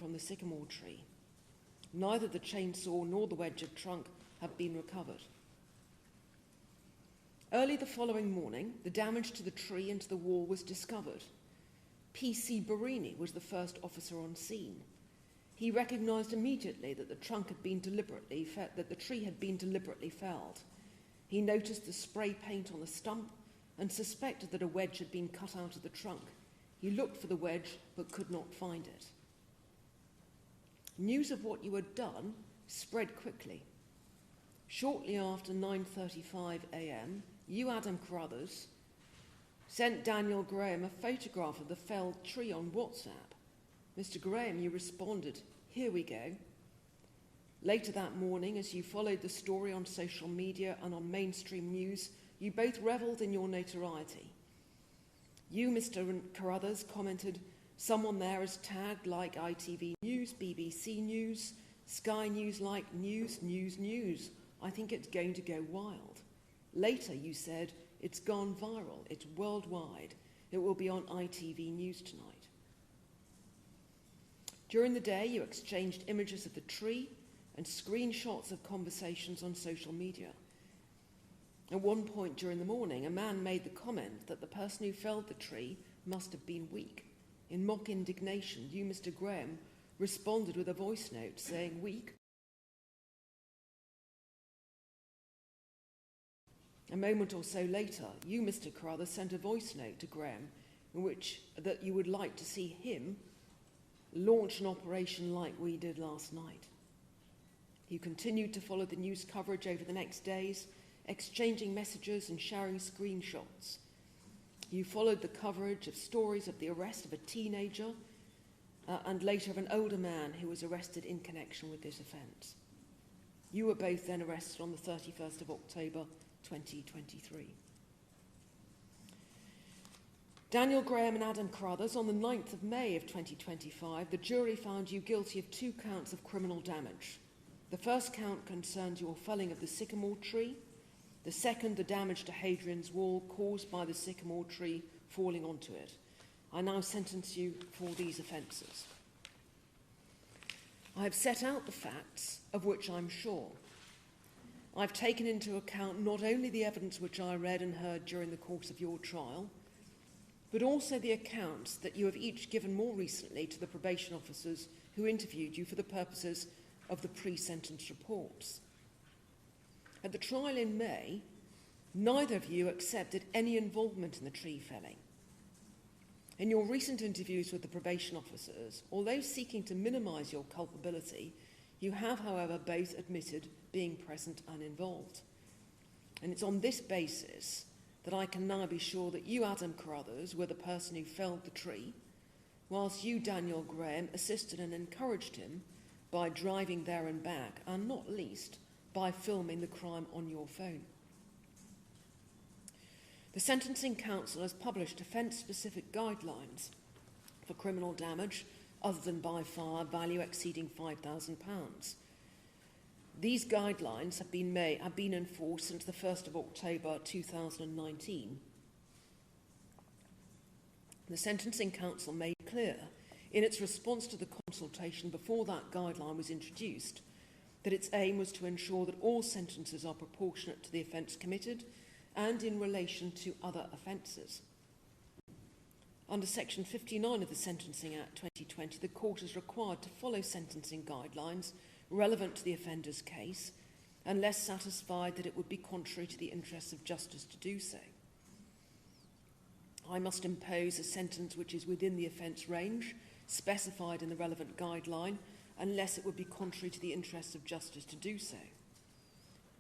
from the sycamore tree. Neither the chainsaw nor the wedge of trunk have been recovered. Early the following morning, the damage to the tree and to the wall was discovered. P.C. Barini was the first officer on scene. He recognised immediately that the tree had been deliberately felled. He noticed the spray paint on the stump and suspected that a wedge had been cut out of the trunk. He looked for the wedge but could not find it. News of what you had done spread quickly. Shortly after 9:35 a.m, you, Adam Carruthers, sent Daniel Graham a photograph of the felled tree on WhatsApp. Mr. Graham, you responded, "Here we go." Later that morning, as you followed the story on social media and on mainstream news, you both revelled in your notoriety. You, Mr. Carruthers, commented, "Someone there is tagged like ITV News, BBC News, Sky News like news, news, news. I think it's going to go wild." Later you said, "It's gone viral, it's worldwide. It will be on ITV News tonight." During the day, you exchanged images of the tree and screenshots of conversations on social media. At one point during the morning, a man made the comment that the person who felled the tree must have been weak. In mock indignation, you, Mr. Graham, responded with a voice note saying, "Weak?" A moment or so later, you, Mr. Carruthers, sent a voice note to Graham in which that you would like to see him launch an operation like we did last night. You continued to follow the news coverage over the next days, exchanging messages and sharing screenshots. You followed the coverage of stories of the arrest of a teenager and later of an older man who was arrested in connection with this offence. You were both then arrested on the 31st of October 2023. Daniel Graham and Adam Carruthers, on the 9th of May of 2025, the jury found you guilty of 2 counts of criminal damage. The first count concerns your felling of the sycamore tree. The second, the damage to Hadrian's Wall caused by the sycamore tree falling onto it. I now sentence you for these offences. I have set out the facts of which I'm sure. I've taken into account not only the evidence which I read and heard during the course of your trial, but also the accounts that you have each given more recently to the probation officers who interviewed you for the purposes of the pre-sentence reports. At the trial in May, neither of you accepted any involvement in the tree felling. In your recent interviews with the probation officers, although seeking to minimise your culpability, you have, however, both admitted being present and involved. And it's on this basis that I can now be sure that you, Adam Carruthers, were the person who felled the tree, whilst you, Daniel Graham, assisted and encouraged him by driving there and back, and not least, by filming the crime on your phone. The Sentencing Council has published offence-specific guidelines for criminal damage other than by fire value exceeding £5,000. These guidelines have been enforced since the 1st of October 2019. The Sentencing Council made clear in its response to the consultation before that guideline was introduced that its aim was to ensure that all sentences are proportionate to the offence committed and in relation to other offences. Under Section 59 of the Sentencing Act 2020, the Court is required to follow sentencing guidelines relevant to the offender's case, unless satisfied that it would be contrary to the interests of justice to do so. I must impose a sentence which is within the offence range specified in the relevant guideline, unless it would be contrary to the interests of justice to do so.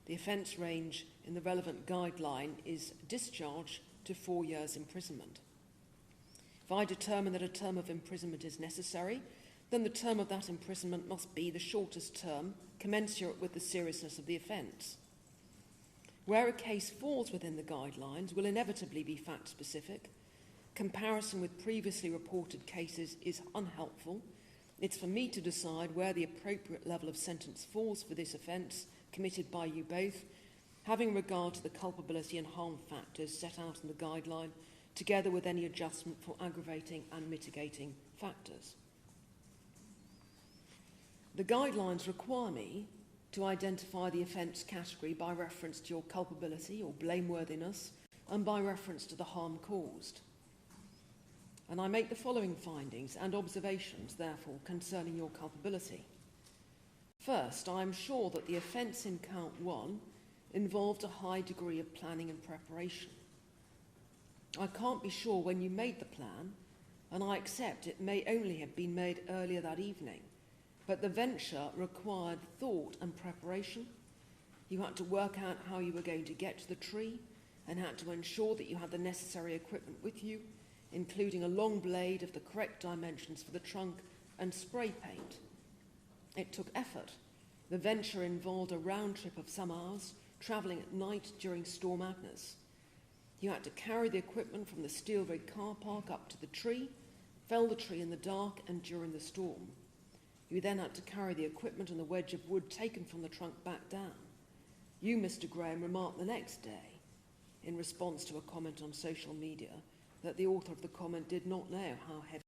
The offence range in the relevant guideline is discharge to 4 years imprisonment. If I determine that a term of imprisonment is necessary, then the term of that imprisonment must be the shortest term commensurate with the seriousness of the offence. Where a case falls within the guidelines will inevitably be fact-specific. Comparison with previously reported cases is unhelpful. It's for me to decide where the appropriate level of sentence falls for this offence committed by you both, having regard to the culpability and harm factors set out in the guideline, together with any adjustment for aggravating and mitigating factors. The guidelines require me to identify the offence category by reference to your culpability or blameworthiness and by reference to the harm caused. And I make the following findings and observations, therefore, concerning your culpability. First, I am sure that the offence in count 1 involved a high degree of planning and preparation. I can't be sure when you made the plan, and I accept it may only have been made earlier that evening, but the venture required thought and preparation. You had to work out how you were going to get to the tree and had to ensure that you had the necessary equipment with you, including a long blade of the correct dimensions for the trunk and spray paint. It took effort. The venture involved a round trip of some hours, travelling at night during Storm Agnes. You had to carry the equipment from the steel rig car park up to the tree, fell the tree in the dark and during the storm. You then had to carry the equipment and the wedge of wood taken from the trunk back down. You, Mr. Graham, remarked the next day, in response to a comment on social media, that the author of the comment did not know how heavy.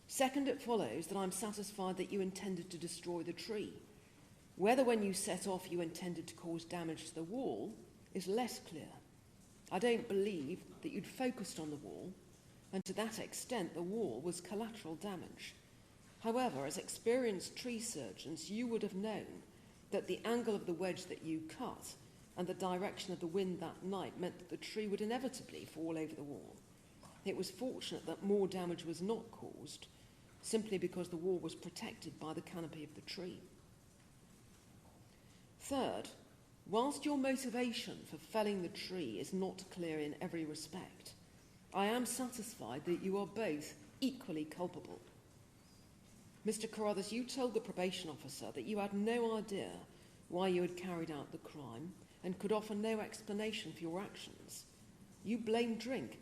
Second, it follows that I'm satisfied that you intended to destroy the tree. Whether when you set off you intended to cause damage to the wall is less clear. I don't believe that you'd focused on the wall, and to that extent the wall was collateral damage. However, as experienced tree surgeons, you would have known that the angle of the wedge that you cut and the direction of the wind that night meant that the tree would inevitably fall over the wall. It was fortunate that more damage was not caused, simply because the wall was protected by the canopy of the tree. Third, whilst your motivation for felling the tree is not clear in every respect, I am satisfied that you are both equally culpable. Mr. Carruthers, you told the probation officer that you had no idea why you had carried out the crime and could offer no explanation for your actions. You blamed drink,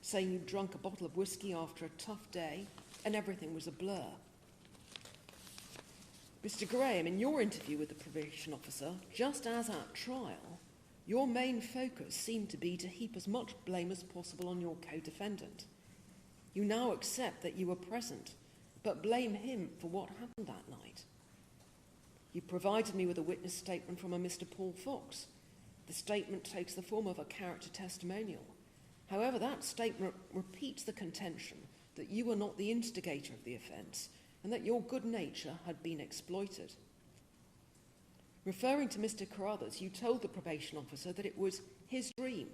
saying you'd drunk a bottle of whiskey after a tough day and everything was a blur. Mr. Graham, in your interview with the probation officer, just as at trial, your main focus seemed to be to heap as much blame as possible on your co-defendant. You now accept that you were present, but blame him for what happened that night. You provided me with a witness statement from a Mr. Paul Fox. The statement takes the form of a character testimonial. However, that statement repeats the contention that you were not the instigator of the offence and that your good nature had been exploited. Referring to Mr. Carruthers, you told the probation officer that it was his dream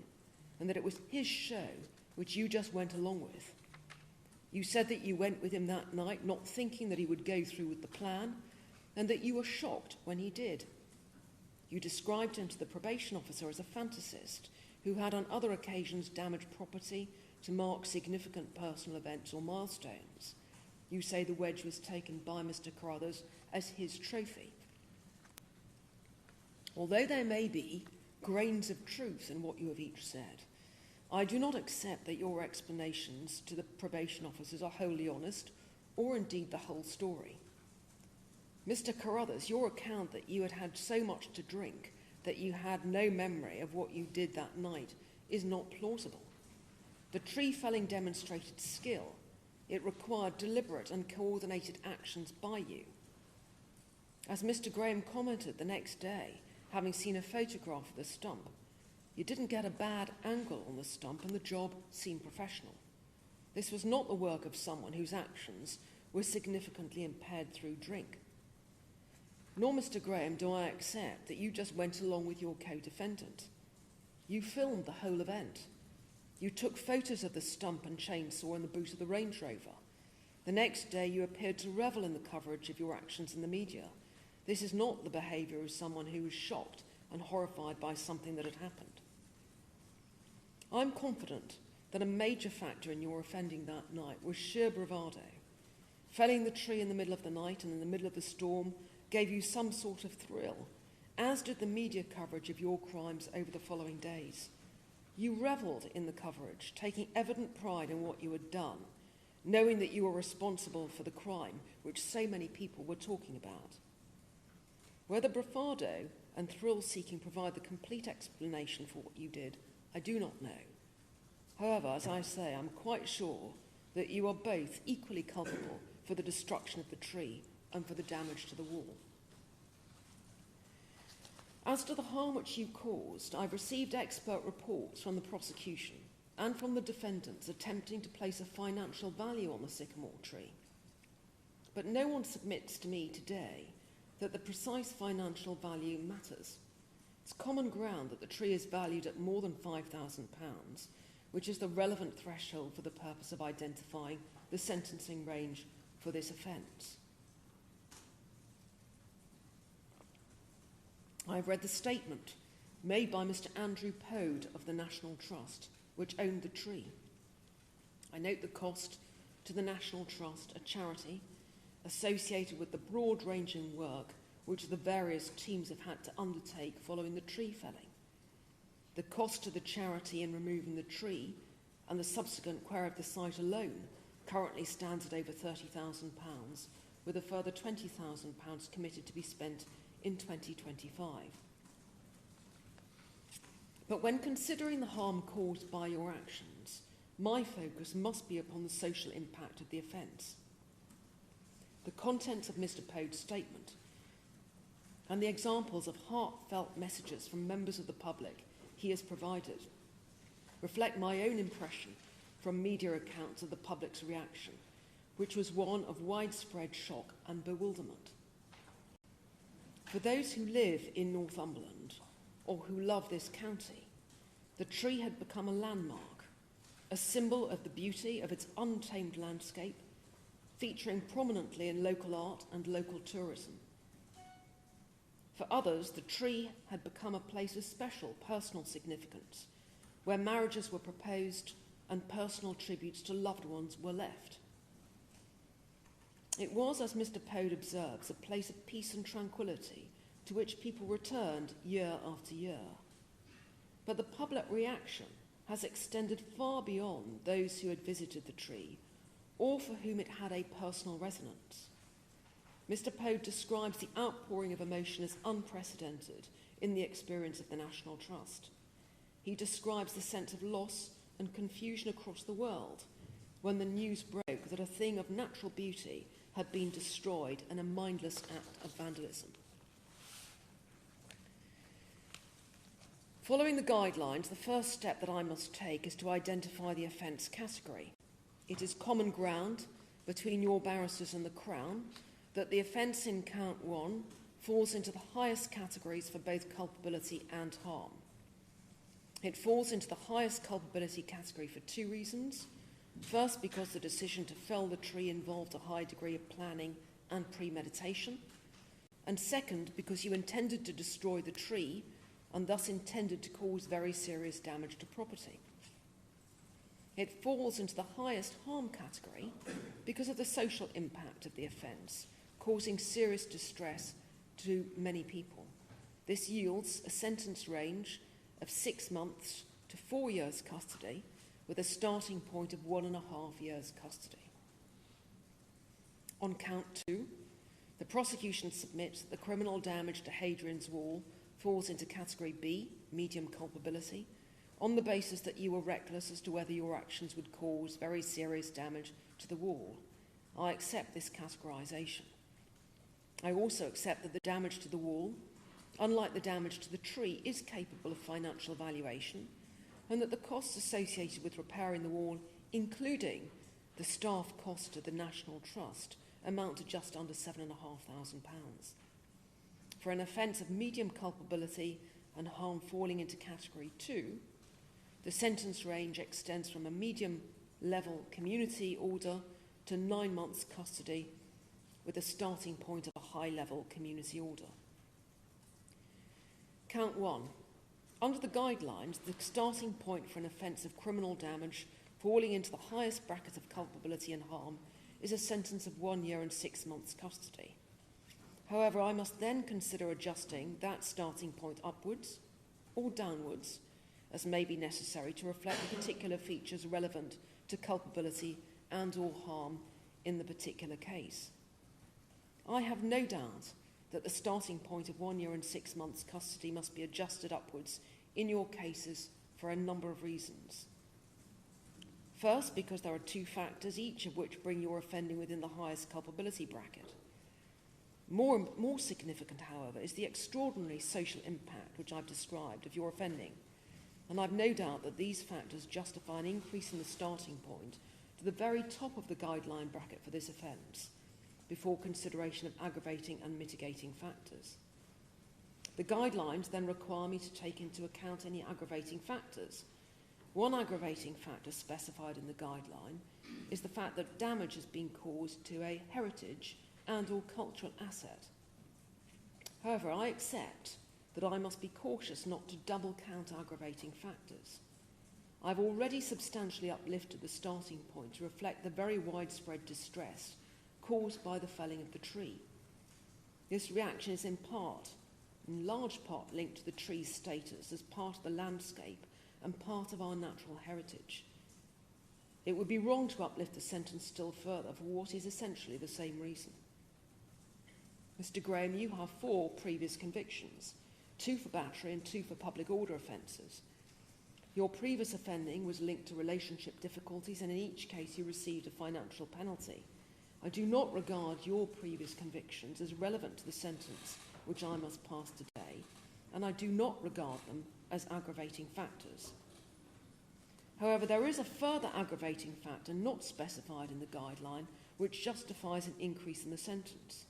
and that it was his show which you just went along with. You said that you went with him that night not thinking that he would go through with the plan and that you were shocked when he did. You described him to the probation officer as a fantasist who had on other occasions damaged property to mark significant personal events or milestones. You say the wedge was taken by Mr. Carruthers as his trophy. Although there may be grains of truth in what you have each said, I do not accept that your explanations to the probation officers are wholly honest, or indeed the whole story. Mr. Carruthers, your account that you had had so much to drink that you had no memory of what you did that night is not plausible. The tree felling demonstrated skill. It required deliberate and coordinated actions by you. As Mr. Graham commented the next day, having seen a photograph of the stump, you didn't get a bad angle on the stump and the job seemed professional. This was not the work of someone whose actions were significantly impaired through drink. Nor, Mr. Graham, do I accept that you just went along with your co-defendant. You filmed the whole event. You took photos of the stump and chainsaw in the boot of the Range Rover. The next day you appeared to revel in the coverage of your actions in the media. This is not the behaviour of someone who was shocked and horrified by something that had happened. I'm confident that a major factor in your offending that night was sheer bravado. Felling the tree in the middle of the night and in the middle of the storm gave you some sort of thrill, as did the media coverage of your crimes over the following days. You revelled in the coverage, taking evident pride in what you had done, knowing that you were responsible for the crime which so many people were talking about. Whether bravado and thrill-seeking provide the complete explanation for what you did, I do not know. However, as I say, I'm quite sure that you are both equally culpable for the destruction of the tree and for the damage to the wall. As to the harm which you caused, I've received expert reports from the prosecution and from the defendants attempting to place a financial value on the sycamore tree. But no one submits to me today that the precise financial value matters. It's common ground that the tree is valued at more than £5,000, which is the relevant threshold for the purpose of identifying the sentencing range for this offence. I've read the statement made by Mr. Andrew Pode of the National Trust, which owned the tree. I note the cost to the National Trust, a charity, associated with the broad-ranging work which the various teams have had to undertake following the tree felling. The cost to the charity in removing the tree and the subsequent query of the site alone currently stands at over £30,000, with a further £20,000 committed to be spent in 2025. But when considering the harm caused by your actions, my focus must be upon the social impact of the offence. The contents of Mr. Pode's statement and the examples of heartfelt messages from members of the public he has provided reflect my own impression from media accounts of the public's reaction, which was one of widespread shock and bewilderment. For those who live in Northumberland or who love this county, the tree had become a landmark, a symbol of the beauty of its untamed landscape, featuring prominently in local art and local tourism. For others, the tree had become a place of special personal significance, where marriages were proposed and personal tributes to loved ones were left. It was, as Mr. Pode observes, a place of peace and tranquility to which people returned year after year. But the public reaction has extended far beyond those who had visited the tree or for whom it had a personal resonance. Mr. Pode describes the outpouring of emotion as unprecedented in the experience of the National Trust. He describes the sense of loss and confusion across the world when the news broke that a thing of natural beauty had been destroyed in a mindless act of vandalism. Following the guidelines, the first step that I must take is to identify the offence category. It is common ground between your barristers and the Crown that the offence in Count 1 falls into the highest categories for both culpability and harm. It falls into the highest culpability category for two reasons. First, because the decision to fell the tree involved a high degree of planning and premeditation. And second, because you intended to destroy the tree and thus intended to cause very serious damage to property. It falls into the highest harm category because of the social impact of the offence, causing serious distress to many people. This yields a sentence range of 6 months to 4 years custody, with a starting point of 1.5 years custody. On Count 2, the prosecution submits that the criminal damage to Hadrian's Wall falls into Category B, medium culpability, on the basis that you were reckless as to whether your actions would cause very serious damage to the wall. I accept this categorisation. I also accept that the damage to the wall, unlike the damage to the tree, is capable of financial valuation, and that the costs associated with repairing the wall, including the staff cost to the National Trust, amount to just under £7,500. For an offence of medium culpability and harm falling into Category 2, the sentence range extends from a medium-level community order to 9 months custody, with a starting point of a high-level community order. Count 1. Under the guidelines, the starting point for an offence of criminal damage falling into the highest bracket of culpability and harm is a sentence of 1 year and 6 months custody. However, I must then consider adjusting that starting point upwards or downwards, as may be necessary to reflect the particular features relevant to culpability and or harm in the particular case. I have no doubt that the starting point of 1 year and 6 months custody must be adjusted upwards in your cases for a number of reasons. First, because there are two factors, each of which bring your offending within the highest culpability bracket. More significant, however, is the extraordinary social impact which I've described of your offending, and I've no doubt that these factors justify an increase in the starting point to the very top of the guideline bracket for this offence, before consideration of aggravating and mitigating factors. The guidelines then require me to take into account any aggravating factors. One aggravating factor specified in the guideline is the fact that damage has been caused to a heritage and/or cultural asset. However, I accept that I must be cautious not to double count aggravating factors. I've already substantially uplifted the starting point to reflect the very widespread distress caused by the felling of the tree. This reaction is in large part linked to the tree's status as part of the landscape and part of our natural heritage. It would be wrong to uplift the sentence still further for what is essentially the same reason. Mr. Graham, you have 4 previous convictions, 2 for battery and 2 for public order offences. Your previous offending was linked to relationship difficulties, and in each case you received a financial penalty. I do not regard your previous convictions as relevant to the sentence which I must pass today, and I do not regard them as aggravating factors. However, there is a further aggravating factor not specified in the guideline which justifies an increase in the sentence.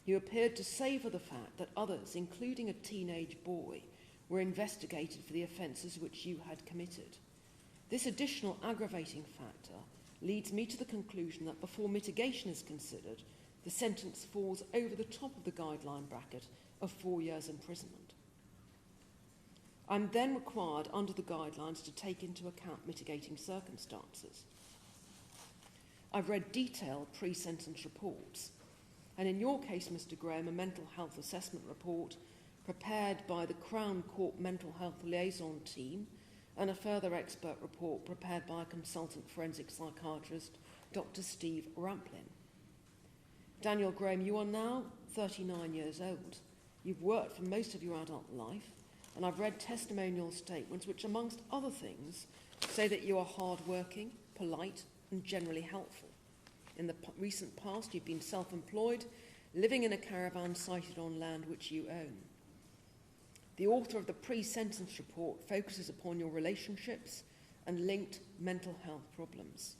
You appeared to savour the fact that others, including a teenage boy, were investigated for the offences which you had committed. This additional aggravating factor leads me to the conclusion that before mitigation is considered, the sentence falls over the top of the guideline bracket of 4 years imprisonment. I'm then required under the guidelines to take into account mitigating circumstances. I've read detailed pre-sentence reports, and in your case, Mr. Graham, a mental health assessment report prepared by the Crown Court Mental Health Liaison Team, and a further expert report prepared by a consultant forensic psychiatrist, Dr. Steve Ramplin. Daniel Graham, you are now 39 years old. You've worked for most of your adult life, and I've read testimonial statements which, amongst other things, say that you are hard-working, polite, and generally helpful. In the recent past, you've been self-employed, living in a caravan sited on land which you own. The author of the pre-sentence report focuses upon your relationships and linked mental health problems.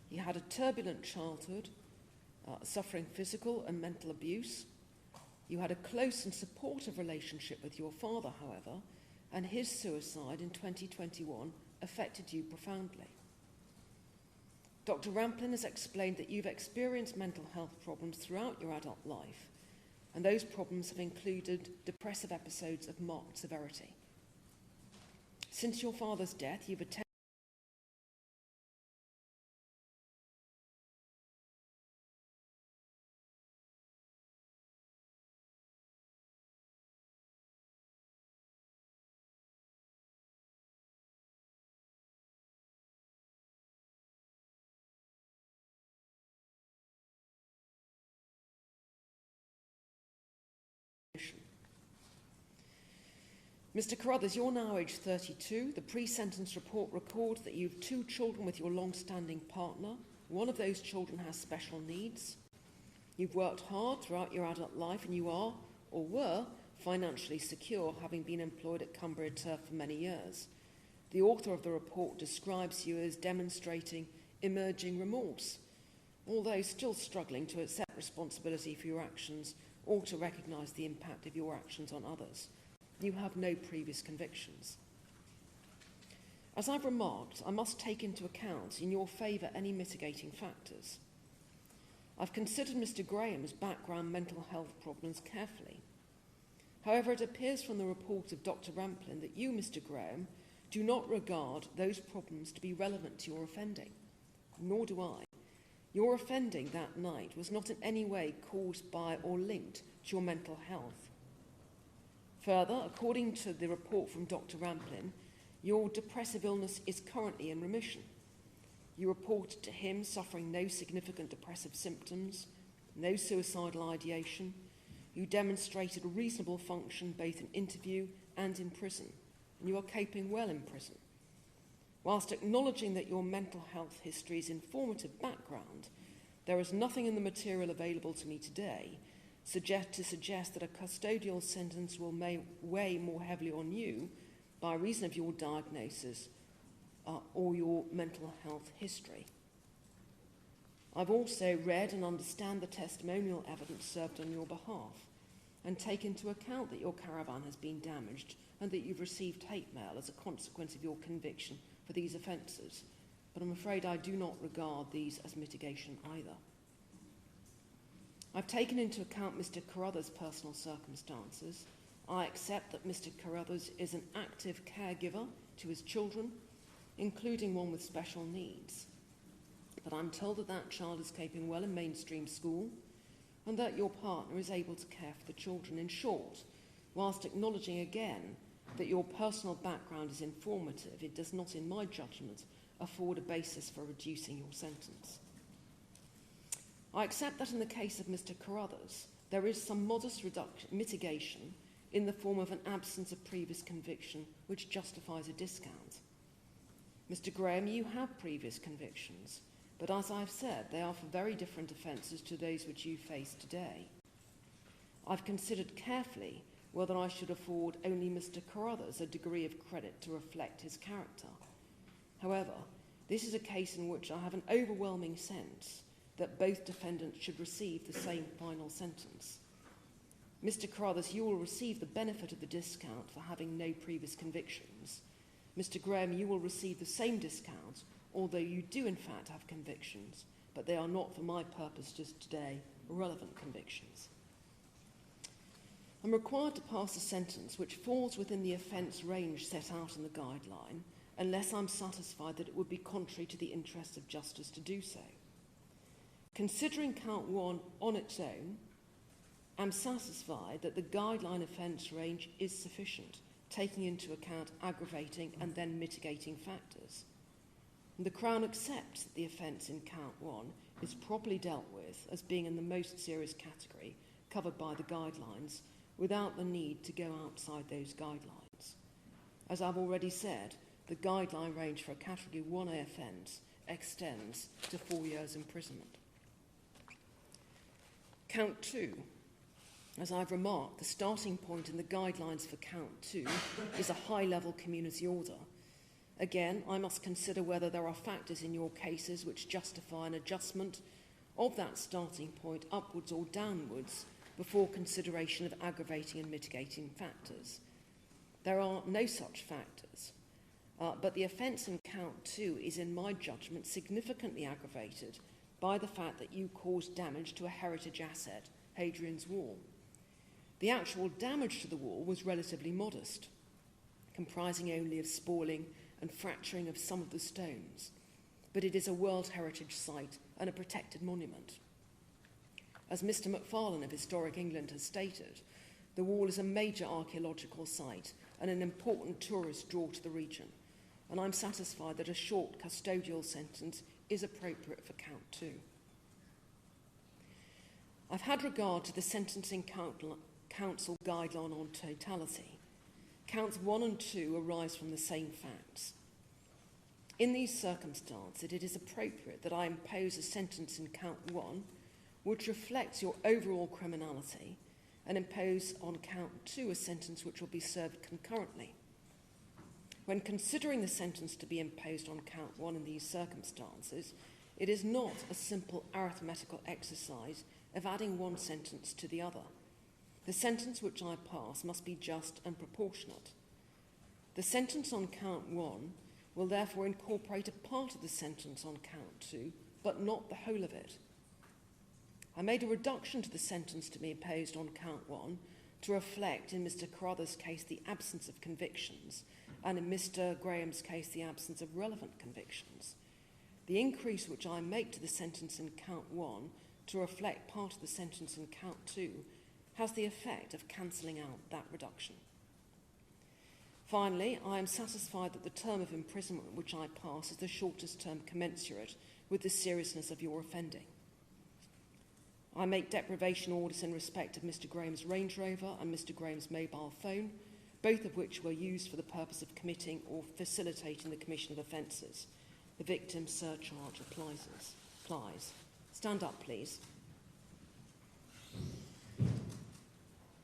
You had a turbulent childhood, suffering physical and mental abuse. You had a close and supportive relationship with your father, however, and his suicide in 2021 affected you profoundly. Dr. Ramplin has explained that you've experienced mental health problems throughout your adult life, and those problems have included depressive episodes of marked severity. Since your father's death, you've attended Mr. Carruthers, you're now aged 32. The pre-sentence report records that you have 2 children with your long-standing partner. One of those children has special needs. You've worked hard throughout your adult life, and you are, or were, financially secure, having been employed at Cumbria Turf for many years. The author of the report describes you as demonstrating emerging remorse, although still struggling to accept responsibility for your actions or to recognise the impact of your actions on others. You have no previous convictions. As I've remarked, I must take into account in your favour any mitigating factors. I've considered Mr. Graham's background mental health problems carefully. However, it appears from the report of Dr. Ramplin that you, Mr. Graham, do not regard those problems to be relevant to your offending, nor do I. Your offending that night was not in any way caused by or linked to your mental health. Further, according to the report from Dr. Ramplin, your depressive illness is currently in remission. You reported to him suffering no significant depressive symptoms, no suicidal ideation. You demonstrated a reasonable function both in interview and in prison, and you are coping well in prison. Whilst acknowledging that your mental health history is informative background, there is nothing in the material available to me today to suggest that a custodial sentence will weigh more heavily on you by reason of your diagnosis or your mental health history. I've also read and understand the testimonial evidence served on your behalf and take into account that your caravan has been damaged and that you've received hate mail as a consequence of your conviction for these offences, but I'm afraid I do not regard these as mitigation either. I've taken into account Mr. Carruthers' personal circumstances. I accept that Mr. Carruthers is an active caregiver to his children, including one with special needs. But I'm told that that child is coping well in mainstream school and that your partner is able to care for the children. In short, whilst acknowledging again that your personal background is informative, it does not, in my judgment, afford a basis for reducing your sentence. I accept that in the case of Mr. Carruthers, there is some modest mitigation in the form of an absence of previous conviction which justifies a discount. Mr. Graham, you have previous convictions, but as I've said, they are for very different offences to those which you face today. I've considered carefully whether I should afford only Mr. Carruthers a degree of credit to reflect his character. However, this is a case in which I have an overwhelming sense that both defendants should receive the same final sentence. Mr. Carruthers, you will receive the benefit of the discount for having no previous convictions. Mr. Graham, you will receive the same discount, although you do in fact have convictions, but they are not, for my purposes today, relevant convictions. I'm required to pass a sentence which falls within the offence range set out in the guideline, unless I'm satisfied that it would be contrary to the interests of justice to do so. Considering count 1 on its own, I'm satisfied that the guideline offence range is sufficient, taking into account aggravating and then mitigating factors. And the Crown accepts that the offence in count 1 is properly dealt with as being in the most serious category covered by the guidelines without the need to go outside those guidelines. As I've already said, the guideline range for a Category 1A offence extends to 4 years imprisonment. Count 2. As I've remarked, the starting point in the guidelines for count 2 is a high-level community order. Again, I must consider whether there are factors in your cases which justify an adjustment of that starting point upwards or downwards before consideration of aggravating and mitigating factors. There are no such factors, but the offence in count 2 is, in my judgment, significantly aggravated by the fact that you caused damage to a heritage asset, Hadrian's Wall. The actual damage to the wall was relatively modest, comprising only of spoiling and fracturing of some of the stones, but it is a World Heritage Site and a protected monument. As Mr. McFarlane of Historic England has stated, the wall is a major archaeological site and an important tourist draw to the region, and I'm satisfied that a short custodial sentence is appropriate for count 2. I've had regard to the Sentencing Council guideline on totality. Counts 1 and 2 arise from the same facts. In these circumstances, it is appropriate that I impose a sentence in count 1 which reflects your overall criminality and impose on count 2 a sentence which will be served concurrently. When considering the sentence to be imposed on count 1 in these circumstances, it is not a simple arithmetical exercise of adding one sentence to the other. The sentence which I pass must be just and proportionate. The sentence on count 1 will therefore incorporate a part of the sentence on count 2, but not the whole of it. I made a reduction to the sentence to be imposed on count 1 to reflect, in Mr. Carruthers' case, the absence of convictions, and in Mr. Graham's case, the absence of relevant convictions. The increase which I make to the sentence in count 1 to reflect part of the sentence in count 2 has the effect of cancelling out that reduction. Finally, I am satisfied that the term of imprisonment which I pass is the shortest term commensurate with the seriousness of your offending. I make deprivation orders in respect of Mr. Graham's Range Rover and Mr. Graham's mobile phone, both of which were used for the purpose of committing or facilitating the commission of offences. The victim surcharge applies. Stand up, please.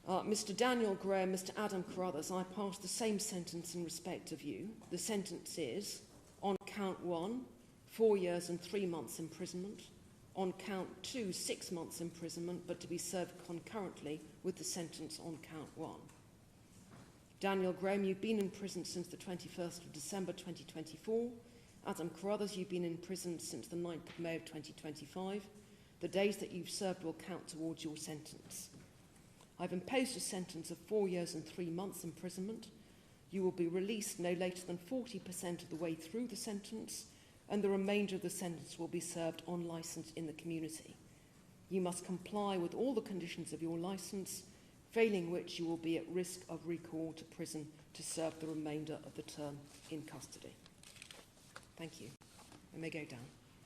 Mr. Daniel Gray and Mr. Adam Carruthers, I pass the same sentence in respect of you. The sentence is, on count 1, 4 years and 3 months imprisonment. On count 2, 6 months imprisonment, but to be served concurrently with the sentence on count 1. Daniel Graham, you've been in prison since the 21st of December 2024. Adam Carruthers, you've been in prison since the 9th of May of 2025. The days that you've served will count towards your sentence. I've imposed a sentence of 4 years and 3 months imprisonment. You will be released no later than 40% of the way through the sentence, and the remainder of the sentence will be served on licence in the community. You must comply with all the conditions of your licence, failing which you will be at risk of recall to prison to serve the remainder of the term in custody. Thank you. You may go down.